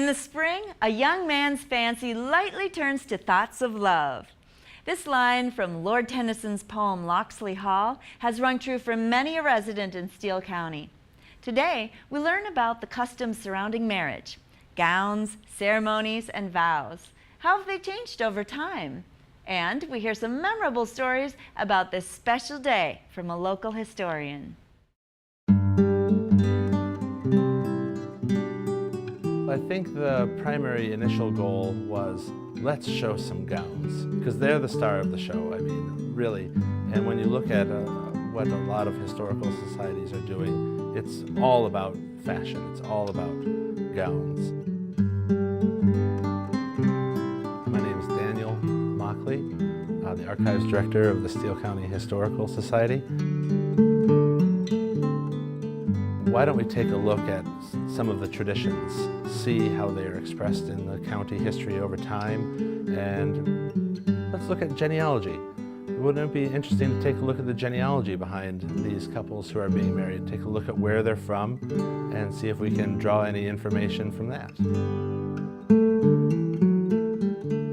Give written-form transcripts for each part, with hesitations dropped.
In the spring, a young man's fancy lightly turns to thoughts of love. This line from Lord Tennyson's poem Locksley Hall has rung true for many a resident in Steele County. Today, we learn about the customs surrounding marriage, gowns, ceremonies, and vows. How have they changed over time? And we hear some memorable stories about this special day from a local historian. I think the primary initial goal was, let's show some gowns, because they're the star of the show, I mean, really. And when you look at what a lot of historical societies are doing, it's all about fashion, it's all about gowns. My name is Daniel Mockley, the Archives Director of the Steele County Historical Society. Why don't we take a look at some of the traditions, see how they are expressed in the county history over time, and let's look at genealogy. Wouldn't it be interesting to take a look at the genealogy behind these couples who are being married, take a look at where they're from, and see if we can draw any information from that.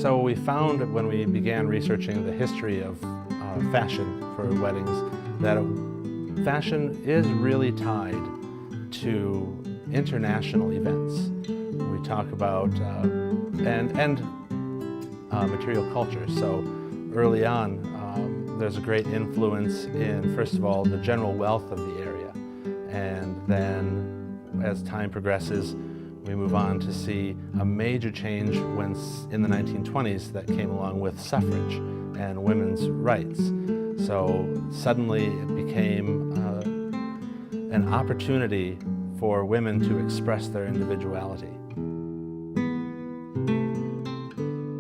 So we found when we began researching the history of fashion for weddings that fashion is really tied to international events. We talk about material culture. So early on, there's a great influence in, first of all, the general wealth of the area. And then as time progresses, we move on to see a major change when in the 1920s that came along with suffrage and women's rights. So suddenly it became an opportunity for women to express their individuality.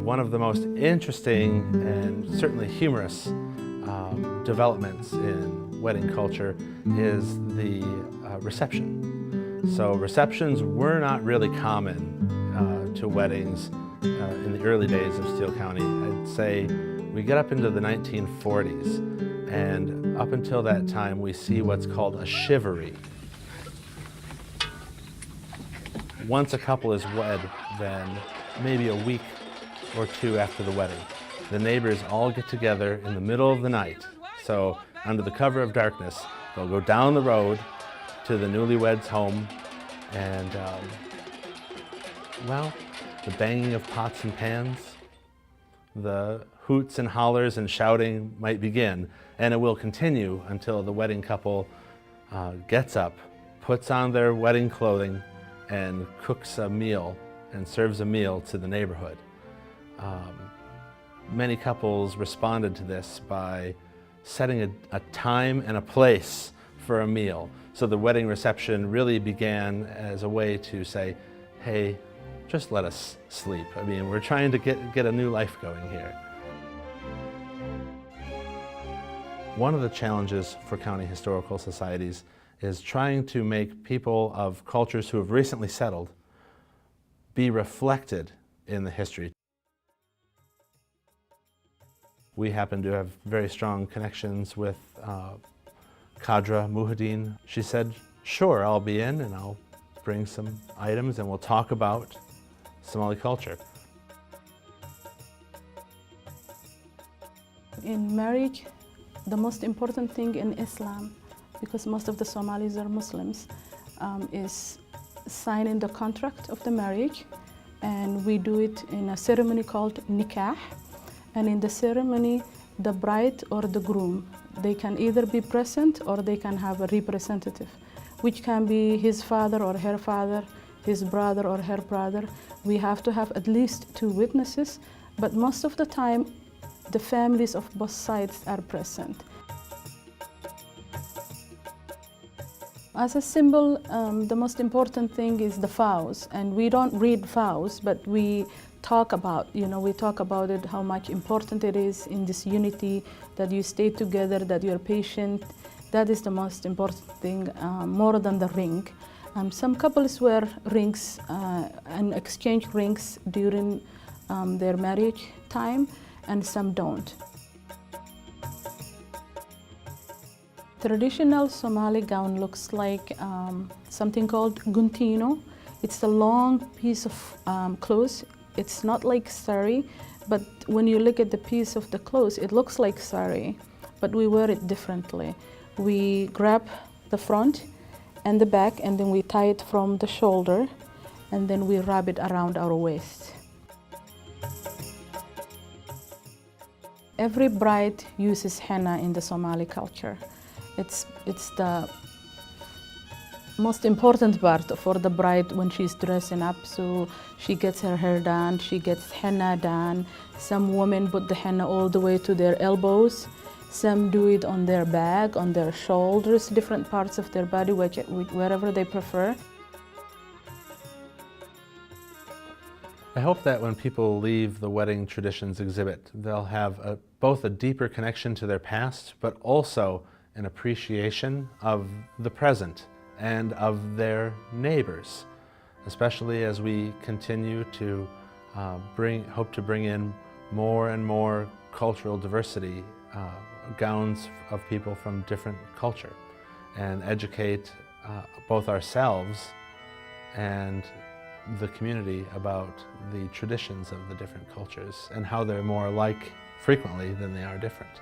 One of the most interesting and certainly humorous developments in wedding culture is the reception. So receptions were not really common to weddings in the early days of Steele County. I'd say we get up into the 1940s, and up until that time we see what's called a chivalry. Once a couple is wed, then maybe a week or two after the wedding, the neighbors all get together in the middle of the night. So under the cover of darkness, they'll go down the road to the newlyweds' home, and well, the banging of pots and pans, the hoots and hollers and shouting might begin, and it will continue until the wedding couple gets up, puts on their wedding clothing, and cooks a meal and serves a meal to the neighborhood. Many couples responded to this by setting a time and a place for a meal. So the wedding reception really began as a way to say, hey, just let us sleep. I mean, we're trying to get a new life going here. One of the challenges for county historical societies is trying to make people of cultures who have recently settled be reflected in the history. We happen to have very strong connections with Kadra Muhaddin. She said, sure, I'll be in and I'll bring some items and we'll talk about Somali culture. In marriage, the most important thing in Islam, because most of the Somalis are Muslims, is signing the contract of the marriage, and we do it in a ceremony called nikah. And in the ceremony, the bride or the groom, they can either be present or they can have a representative, which can be his father or her father, his brother or her brother. We have to have at least 2 witnesses, but most of the time, the families of both sides are present. As a symbol, the most important thing is the vows, and we don't read vows, but we talk about, we talk about it, how much important it is in this unity, that you stay together, that you're patient. That is the most important thing, more than the ring. Some couples wear rings and exchange rings during their marriage time, and some don't. Traditional Somali gown looks like something called guntino. It's a long piece of clothes. It's not like sari, but when you look at the piece of the clothes, it looks like sari, but we wear it differently. We grab the front and the back, and then we tie it from the shoulder, and then we wrap it around our waist. Every bride uses henna in the Somali culture. It's the most important part for the bride when she's dressing up. So she gets her hair done, she gets henna done. Some women put the henna all the way to their elbows. Some do it on their back, on their shoulders, different parts of their body, wherever they prefer. I hope that when people leave the wedding traditions exhibit, they'll have both a deeper connection to their past, but also an appreciation of the present and of their neighbors, especially as we continue to hope to bring in more and more cultural diversity, gowns of people from different culture, and educate both ourselves and the community about the traditions of the different cultures and how they're more alike frequently than they are different.